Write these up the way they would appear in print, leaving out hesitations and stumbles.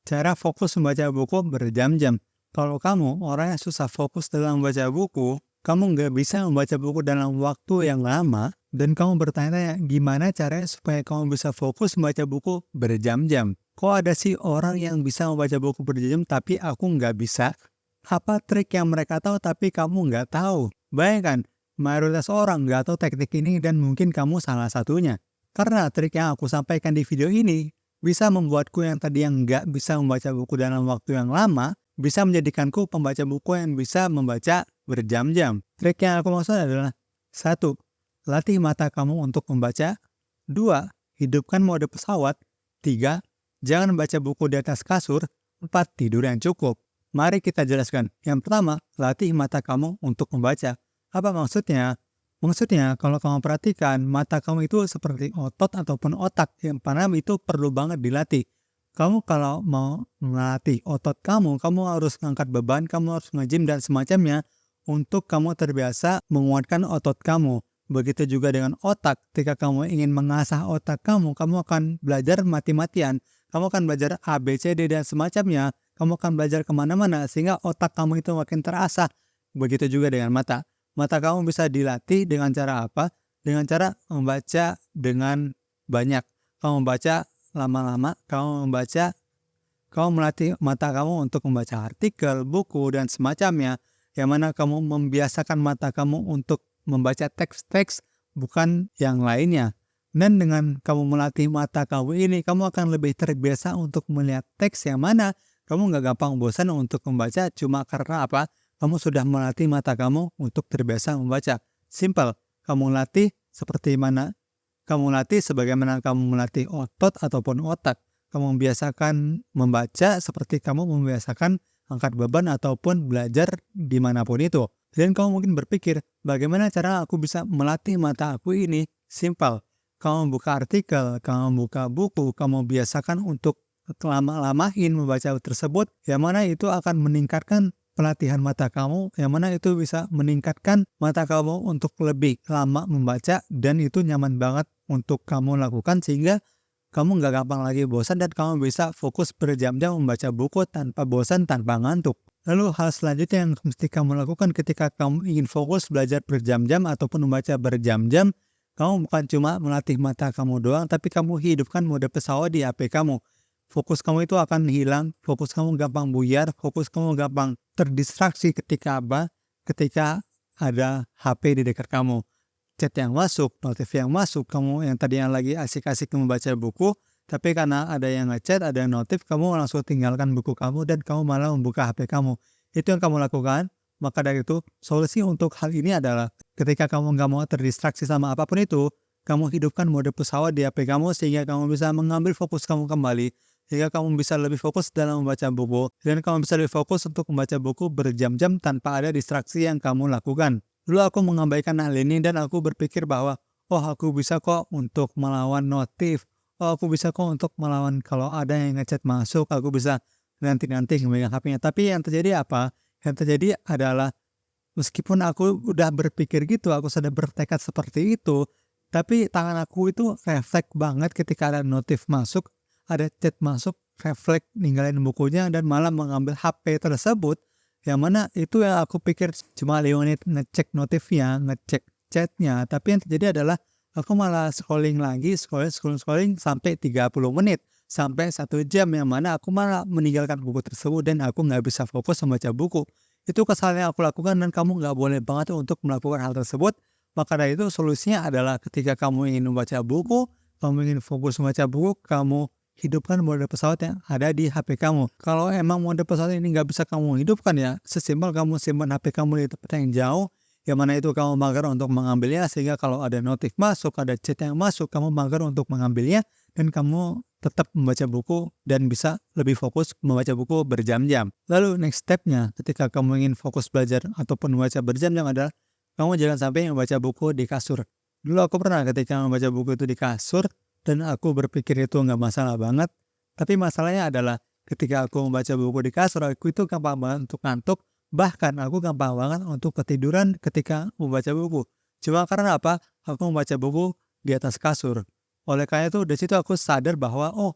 Cara fokus membaca buku berjam-jam. Kalau kamu orang yang susah fokus dalam membaca buku, kamu nggak bisa membaca buku dalam waktu yang lama, dan kamu bertanya-tanya gimana caranya supaya kamu bisa fokus membaca buku berjam-jam. Kok ada sih orang yang bisa membaca buku berjam-jam tapi aku nggak bisa? Apa trik yang mereka tahu tapi kamu nggak tahu? Bayangkan, mayoritas orang nggak tahu teknik ini dan mungkin kamu salah satunya. Karena trik yang aku sampaikan di video ini bisa membuatku yang tadi yang nggak bisa membaca buku dalam waktu yang lama, bisa menjadikanku pembaca buku yang bisa membaca berjam-jam. Trik yang aku maksud adalah: 1. Latih mata kamu untuk membaca. 2. Hidupkan mode pesawat. 3. Jangan baca buku di atas kasur. 4. Tidur yang cukup. Mari kita jelaskan. Yang pertama, latih mata kamu untuk membaca. Apa maksudnya? Maksudnya, kalau kamu perhatikan, mata kamu itu seperti otot ataupun otak yang mana itu perlu banget dilatih. Kamu kalau mau melatih otot kamu harus ngangkat beban, kamu harus nge-gym dan semacamnya untuk kamu terbiasa menguatkan otot kamu. Begitu juga dengan otak, ketika kamu ingin mengasah otak kamu akan belajar mati-matian. Kamu akan belajar A, B, C, D, dan semacamnya. Kamu akan belajar kemana-mana sehingga otak kamu itu makin terasah. Begitu juga dengan mata. Mata kamu bisa dilatih dengan cara apa? Dengan cara membaca dengan banyak. Kamu membaca lama-lama, kamu melatih mata kamu untuk membaca artikel, buku, dan semacamnya. Yang mana kamu membiasakan mata kamu untuk membaca teks-teks, bukan yang lainnya. Dan dengan kamu melatih mata kamu ini, kamu akan lebih terbiasa untuk melihat teks yang mana kamu nggak gampang bosan untuk membaca cuma karena apa? Kamu sudah melatih mata kamu untuk terbiasa membaca. Simple. Kamu latih seperti mana? Kamu latih sebagaimana kamu melatih otot ataupun otak. Kamu membiasakan membaca seperti kamu membiasakan angkat beban ataupun belajar dimanapun itu. Dan kamu mungkin berpikir, bagaimana cara aku bisa melatih mata aku ini? Simple. Kamu buka artikel, kamu buka buku, kamu biasakan untuk lama-lamain membaca tersebut, yang mana itu akan meningkatkan pelatihan mata kamu, yang mana itu bisa meningkatkan mata kamu untuk lebih lama membaca, dan itu nyaman banget untuk kamu lakukan sehingga kamu nggak gampang lagi bosan dan kamu bisa fokus berjam-jam membaca buku tanpa bosan, tanpa ngantuk. Lalu hal selanjutnya yang mesti kamu lakukan ketika kamu ingin fokus belajar berjam-jam ataupun membaca berjam-jam, kamu bukan cuma melatih mata kamu doang, tapi kamu hidupkan mode pesawat di HP kamu. Fokus kamu itu akan hilang, fokus kamu gampang buyar, fokus kamu gampang terdistraksi ketika apa? Ketika ada HP di dekat kamu. Chat yang masuk, notif yang masuk, kamu yang tadinya lagi asik-asik membaca buku, tapi karena ada yang ngechat, ada yang notif, kamu langsung tinggalkan buku kamu dan kamu malah membuka HP kamu. Itu yang kamu lakukan. Maka dari itu, solusi untuk hal ini adalah ketika kamu nggak mau terdistraksi sama apapun itu, kamu hidupkan mode pesawat di HP kamu sehingga kamu bisa mengambil fokus kamu kembali. Sehingga kamu bisa lebih fokus dalam membaca buku. Dan kamu bisa lebih fokus untuk membaca buku berjam-jam tanpa ada distraksi yang kamu lakukan. Dulu aku mengabaikan hal ini dan aku berpikir bahwa, oh aku bisa kok untuk melawan notif. Oh aku bisa kok untuk melawan kalau ada yang ngechat masuk, aku bisa nanti-nanti memegang HP-nya. Tapi yang terjadi apa? Yang terjadi adalah meskipun aku udah berpikir gitu, aku sudah bertekad seperti itu, tapi tangan aku itu refleks banget ketika ada notif masuk, ada chat masuk, refleks ninggalin bukunya dan malah mengambil HP tersebut, yang mana itu yang aku pikir cuma 5 menit ngecek notifnya, ngecek chatnya, tapi yang terjadi adalah aku malah scrolling lagi, scrolling sampai 30 menit, sampai 1 jam, yang mana aku malah meninggalkan buku tersebut dan aku nggak bisa fokus membaca buku. Itu kesalahan yang aku lakukan dan kamu nggak boleh banget untuk melakukan hal tersebut. Maka dari itu solusinya adalah ketika kamu ingin membaca buku, kamu ingin fokus membaca buku, kamu hidupkan mode pesawat yang ada di HP kamu. Kalau emang mode pesawat ini nggak bisa kamu hidupkan ya, sesimpel kamu simpan HP kamu di tempat yang jauh, yang mana itu kamu mager untuk mengambilnya, sehingga kalau ada notif masuk, ada chat yang masuk, kamu mager untuk mengambilnya, dan kamu tetap membaca buku dan bisa lebih fokus membaca buku berjam-jam. Lalu next step-nya ketika kamu ingin fokus belajar ataupun membaca berjam-jam adalah kamu jangan sampai membaca buku di kasur. Dulu aku pernah ketika membaca buku itu di kasur dan aku berpikir itu nggak masalah banget. Tapi masalahnya adalah ketika aku membaca buku di kasur, aku itu gampang banget untuk ngantuk. Bahkan aku gampang banget untuk ketiduran ketika membaca buku. Cuma karena apa? Aku membaca buku di atas kasur. Oleh karena itu, dari situ aku sadar bahwa, oh,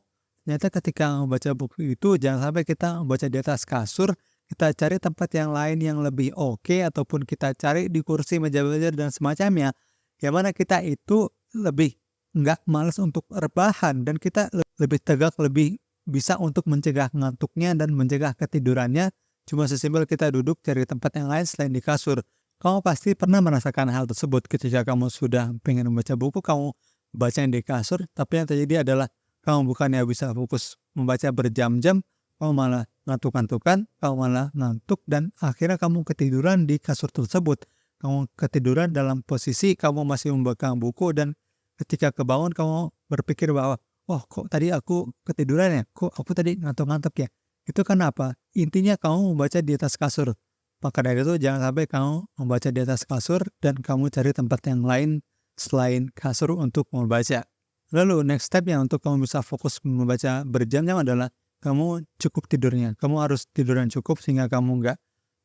Ternyata ketika membaca buku itu jangan sampai kita membaca di atas kasur, kita cari tempat yang lain yang lebih oke, ataupun kita cari di kursi meja belajar dan semacamnya, yang mana kita itu lebih nggak males untuk rebahan dan kita lebih tegak, lebih bisa untuk mencegah ngantuknya dan mencegah ketidurannya. Cuma sesimpel kita duduk cari tempat yang lain selain di kasur. Kamu pasti pernah merasakan hal tersebut ketika kamu sudah pengen membaca buku, kamu baca yang di kasur, tapi yang terjadi adalah kamu bukannya bisa fokus membaca berjam-jam, kamu malah ngantuk-ngantukan, kamu malah ngantuk, dan akhirnya kamu ketiduran di kasur tersebut. Kamu ketiduran dalam posisi kamu masih memegang buku, dan ketika kebangun kamu berpikir bahwa, "Oh, kok tadi aku ketiduran ya? Kok aku tadi ngantuk-ngantuk ya?" Itu kenapa? Intinya kamu membaca di atas kasur. Maka dari itu jangan sampai kamu membaca di atas kasur dan kamu cari tempat yang lain selain kasur untuk membaca. Lalu next step-nya untuk kamu bisa fokus membaca berjam-jam adalah kamu cukup tidurnya. Kamu harus tidur yang cukup sehingga kamu nggak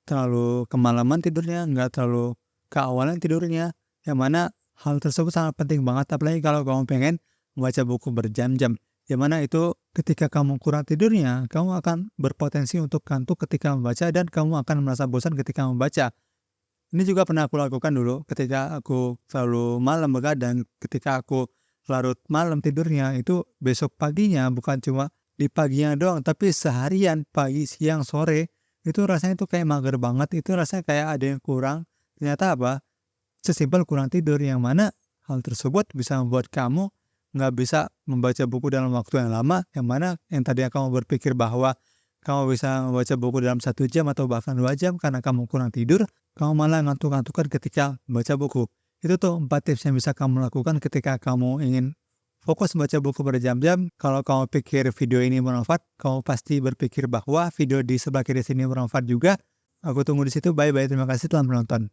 terlalu kemalaman tidurnya, nggak terlalu keawalan tidurnya. Yang mana hal tersebut sangat penting banget, apalagi kalau kamu pengen membaca buku berjam-jam. Yang mana itu ketika kamu kurang tidurnya, kamu akan berpotensi untuk kantuk ketika membaca dan kamu akan merasa bosan ketika membaca. Ini juga pernah aku lakukan dulu ketika aku selalu malam begadang, ketika aku larut malam tidurnya, itu besok paginya bukan cuma di paginya doang, tapi seharian, pagi, siang, sore, itu rasanya tuh kayak mager banget, itu rasanya kayak ada yang kurang. Ternyata apa? Sesimpel kurang tidur, yang mana hal tersebut bisa membuat kamu nggak bisa membaca buku dalam waktu yang lama, yang mana yang tadinya kamu berpikir bahwa kamu bisa membaca buku dalam 1 jam atau bahkan 2 jam karena kamu kurang tidur, kamu malah ngantuk-ngantukan ketika membaca buku. Itu tuh 4 tips yang bisa kamu lakukan ketika kamu ingin fokus membaca buku berjam-jam. Kalau kamu pikir video ini bermanfaat, kamu pasti berpikir bahwa video di sebelah kiri sini bermanfaat juga. Aku tunggu di situ. Bye-bye. Terima kasih telah menonton.